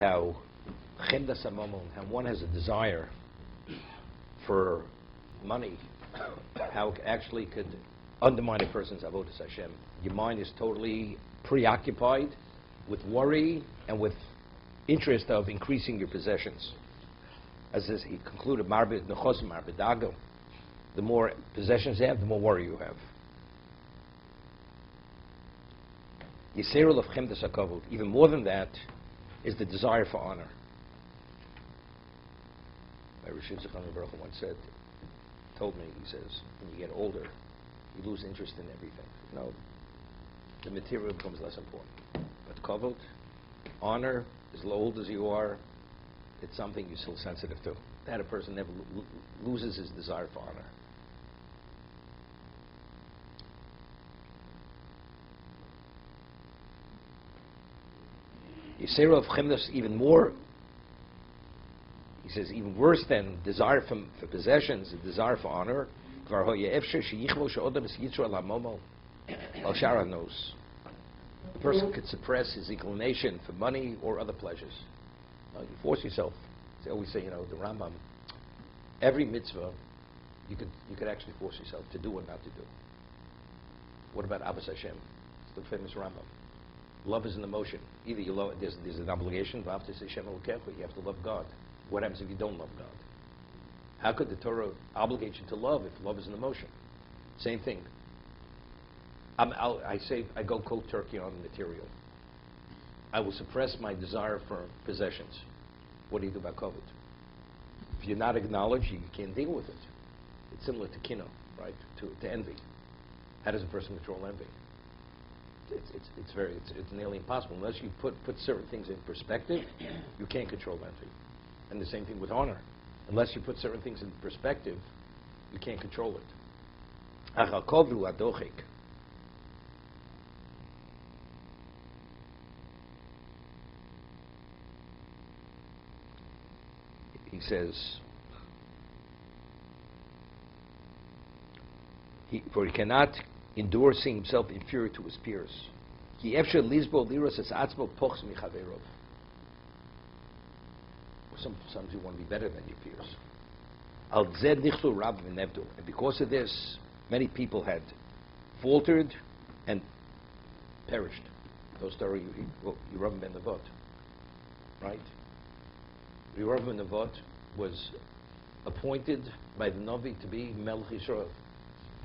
how chemdas hamamon, how one has a desire for money, how it actually could undermine a person's avodas Hashem. Your mind is totally preoccupied with worry and with interest of increasing your possessions. As he concluded, marbid nechos marbid dago. The more possessions you have, the more worry you have. Yisrael of chemdas hakavod. Even more than that is the desire for honor. Bereishis once said, told me, he says, when you get older, you lose interest in everything. No, the material becomes less important. But kavod, honor, as old as you are, it's something you're still sensitive to. That a person never loses his desire for honor. Yisrael of chemdas even more. He says even worse than desire for possessions, the desire for honor. A person could suppress his inclination for money or other pleasures. You force yourself. They always say, the Rambam, every mitzvah, you could actually force yourself to do or not to do. What about Ahavas Hashem? It's the famous Rambam. Love is an emotion. Either you love, there's an obligation, you have to love God. What happens if you don't love God? How could the Torah obligate you to love if love is an emotion? Same thing. I go cold turkey on material. I will suppress my desire for possessions. What do you do about kavod? If you're not acknowledged, you can't deal with it. It's similar to kino, right? To envy. How does a person control envy? It's nearly impossible unless you put certain things in perspective. You can't control envy, and the same thing with honor. Unless you put certain things in perspective, you can't control it. He says, for he cannot endure seeing himself inferior to his peers. Sometimes you want to be better than your peers. And because of this, many people had faltered and perished. Those stories, Yeravim ben Nevat, right? Yeravim ben Nevat was appointed by the Navi to be Melech Yisrael,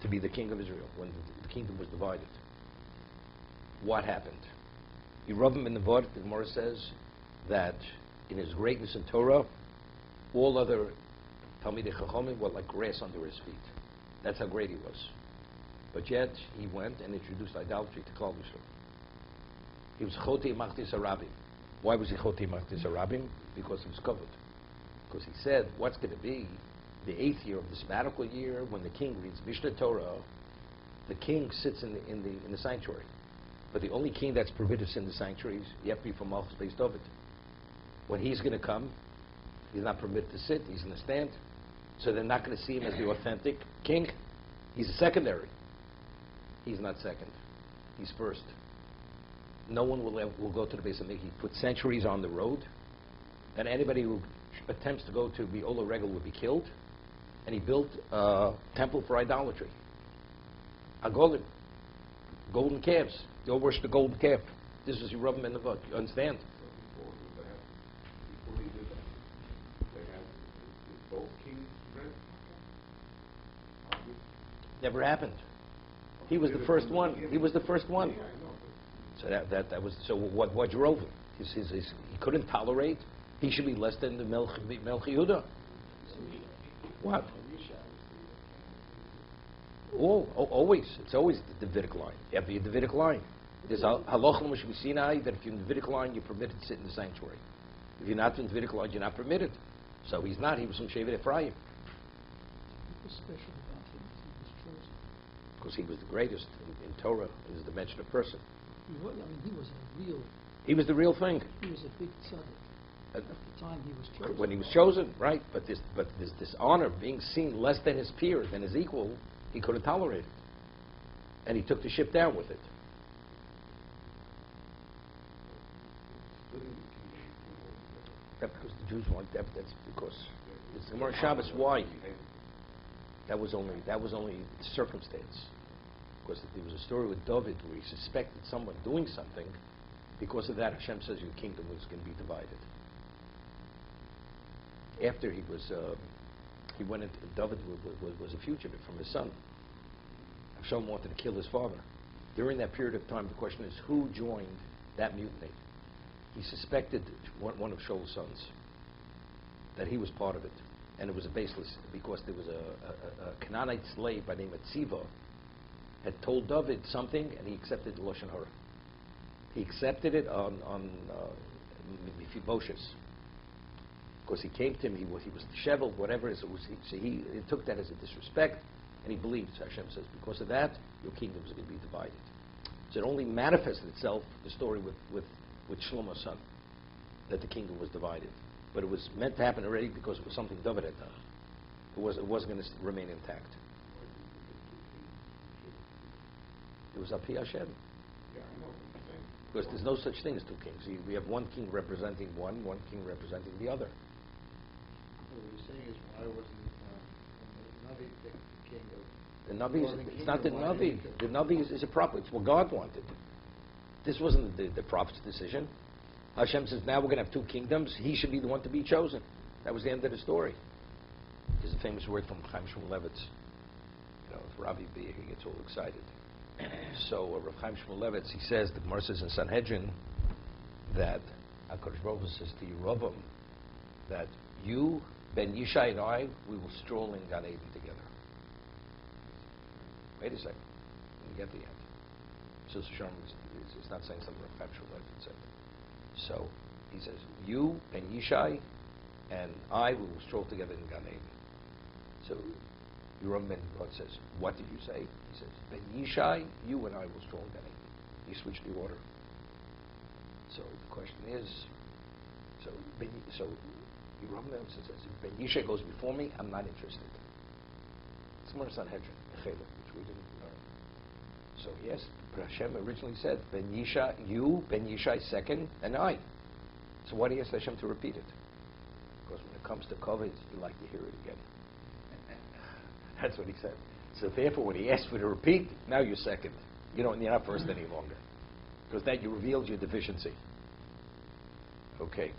to be the king of Israel when the kingdom was divided. What happened? Yeravim ben Nevat, the Gemara says that in his greatness in Torah, all other Talmidei Chachamim were like grass under his feet. That's how great he was. But yet he went and introduced idolatry to Klal Yisrael. He was Chotei Machtis Harabim. Why was he Chotei Machtis Harabim? Because he was covered. Because he said, what's going to be the 8th year of the sabbatical year when the king reads Mishnah Torah? The king sits in the sanctuary. But the only king that's permitted to sit in the sanctuary is you have to be from Malchus Beis David. When he's going to come, he's not permitted to sit. He's going to stand. So they're not going to see him as the authentic king. He's a secondary. He's not second. He's first. No one will go to the Beis Hamikdash. He put centuries on the road, and anybody who attempts to go to Be'olah Regel would be killed. And he built a temple for idolatry. A golem, golden calves. They all worship the golden calf. This is Yeravim ben Nevat. You understand? Before he did that, they had both kings read. Never happened. He was the first one. He was the first one. Yeah, I know. So that was so. What drove him? He couldn't tolerate. He should be less than the Melch Yehuda. What? Always. It's always the Davidic line. You have the Davidic line. There's halach l'Moshe Sinai that if you're in the Davidic line, you're permitted to sit in the sanctuary. If you're not in the Davidic line, you're not permitted. So he's not. He was from Shevet Ephraim. What's special about him? He was chosen. Because he was the greatest in Torah. He was the mentioned person. He was a real. He was the real thing. He was a big tzaddik. At the time he was chosen. When he was chosen, right? But this honor, being seen less than his peer, than his equal, he couldn't tolerate it, and he took the ship down with it. That's because the Jews want that. That's because it's the Gemara Shabbos. Why? That was only circumstance. Because there was a story with David where he suspected someone doing something. Because of that, Hashem says your kingdom was going to be divided. After he went into David was a fugitive from his son. Hashem wanted to kill his father. During that period of time, the question is who joined that mutiny? He suspected one of Shaul's sons, that he was part of it. And it was a baseless, because there was a Canaanite slave by the name of Tziva had told David something, and he accepted the Lashon Hara. He accepted it on Bereishis. Because he came to him, he was disheveled, whatever it was. He took that as a disrespect, and he believed, Hashem says, because of that, your kingdoms are going to be divided. So it only manifested itself, the story with Shlomo's son, that the kingdom was divided. But it was meant to happen already because it was something David had done. It wasn't going to remain intact. It was Api Hashem. Yeah, I know what you're saying. Because there's no such thing as two kings. We have one king representing one king representing the other. So what you're saying is, why wasn't the Navi the king of The Navi, northern it's not the kingdom? Why Navi. didn't The Navi is a prophet. It's what God wanted. This wasn't the prophet's decision. Hashem says, now we're going to have two kingdoms. He should be the one to be chosen. That was the end of the story. There's a famous word from Chaim Shmulevitz. You know, if Rabbi B, he gets all excited. So Rav Chaim Shmulevitz, he says, the Gemara says in Sanhedrin, that HaKadosh Baruch Hu says to Yerovam, that you, Ben Yishai, and I, we will stroll in Gan Eden together. Wait a second. Let me get the end. So Sharm is not saying something Rav Chaim Shmulevitz said. So he says, you and Yishai and I will stroll together in Gan Eden. So Yerovam Ben God says, what did you say? He says, Ben Yishai, you and I will stroll in Gan Eden. He switched the order. So the question is, so Yerovam Ben says, if Ben Yishai goes before me, I'm not interested. It's more Sanhedrin, which we didn't learn. So yes, but Hashem originally said, Ben Yishai, you, Ben Yishai second, and I. So why do you ask Hashem to repeat it? Because when it comes to Kavod, you like to hear it again. That's what he said. So therefore, when he asked for the repeat, now you're second. You're not first any longer. Because that you revealed your deficiency. Okay.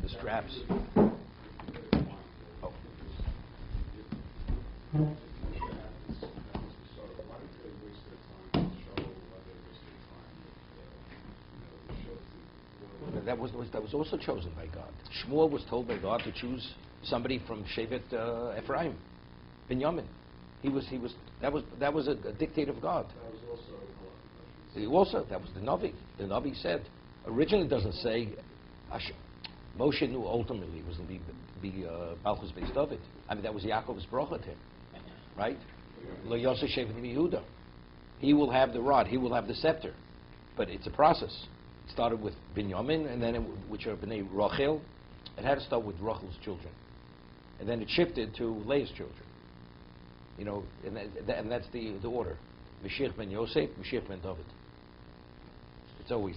The straps. Oh. That was also chosen by God. Shmuel was told by God to choose somebody from Shevet Ephraim, Binyamin. That was a dictate of God. That was the Navi. The Navi said, originally it doesn't say, Moshe knew ultimately it was going to be Malchus based David. I mean, that was Yaakov's bracha to him, right? Lo Yosef Shevet Yehuda. He will have the rod. He will have the scepter. But it's a process. It started with Binyamin, and then which are Bnei Rachel. It had to start with Rachel's children, and then it shifted to Leah's children. And that's the order. Mashiach ben Yosef, Mashiach ben David.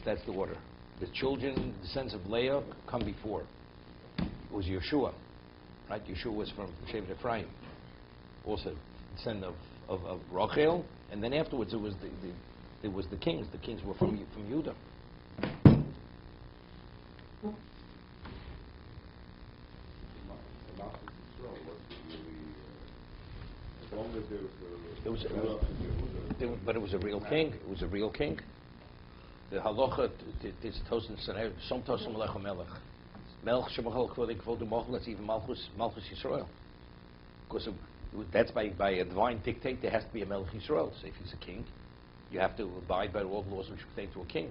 That's the order. The children, the sons of Leah, come before. It was Yeshua, right? Yeshua was from Shevet Ephraim, also the son of Rachel, and then afterwards it was the kings. The kings were from Judah. But it was a real king. It was a real king. The halacha is tosin sanher. Some tosin melech melech. Melech shemachal kvod kvod malchus. That's even malchus Yisrael. Because that's by a divine dictate. There has to be a melech Yisrael. So if he's a king, you have to abide by all the laws which pertain to a king.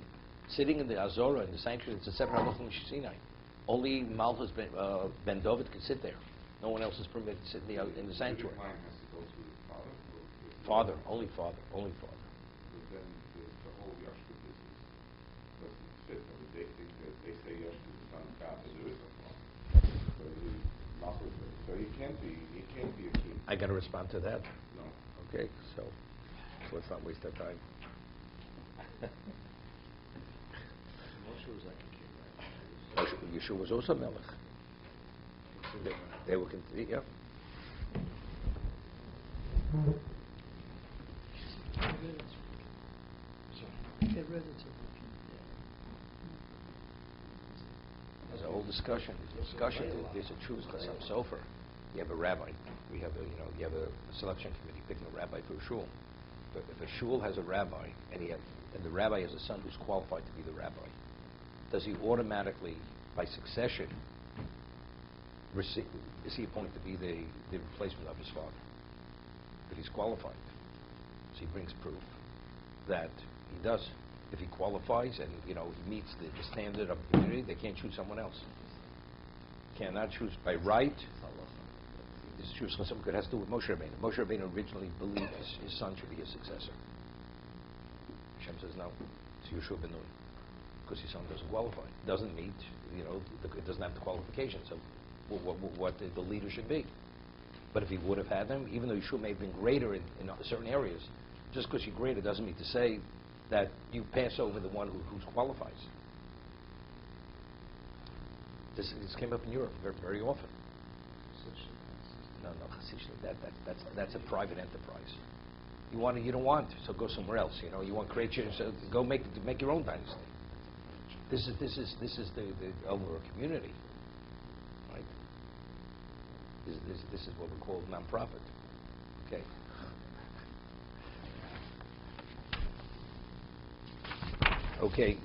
Sitting in the Azorah, in the sanctuary, it's a separate halacha from Sinai. Only Malchus ben David can sit there. No one else is permitted to sit in the sanctuary. Father, only father. But then the whole Yashka business doesn't fit. They say Yashka is the son of God, but there is no father. So he can't be a king. I got to respond to that. No. Okay, so let's not waste our time. Moshe was like a king, right? Yeshua was also melech. They, they were, yeah. Get ready to There's a whole discussion. There's a truth chasam sofer. You have a rabbi. You have a selection committee picking a rabbi for a shul. But if a shul has a rabbi and the rabbi has a son who's qualified to be the rabbi, does he automatically, by succession, is he appointed to be the replacement of his father? If he's qualified, so he brings proof that he does. If he qualifies and he meets the standard of the community, they can't choose someone else. Cannot choose by right. This choose someone who has to do with Moshe Rabbeinu. Moshe Rabbeinu originally believed his son should be his successor. Hashem says no. It's Yeshua ben Nun, because his son doesn't qualify. Doesn't meet. It doesn't have the qualifications of what the leader should be. But if he would have had them, even though Yeshua may have been greater in certain areas, just because you're greater doesn't mean to say that you pass over the one who qualifies. This came up in Europe very, very often. No, that's a private enterprise. You don't want, so go somewhere else. You want creation, so go make your own dynasty. This is the over a community, right? This is what we call non-profit. Okay. Okay.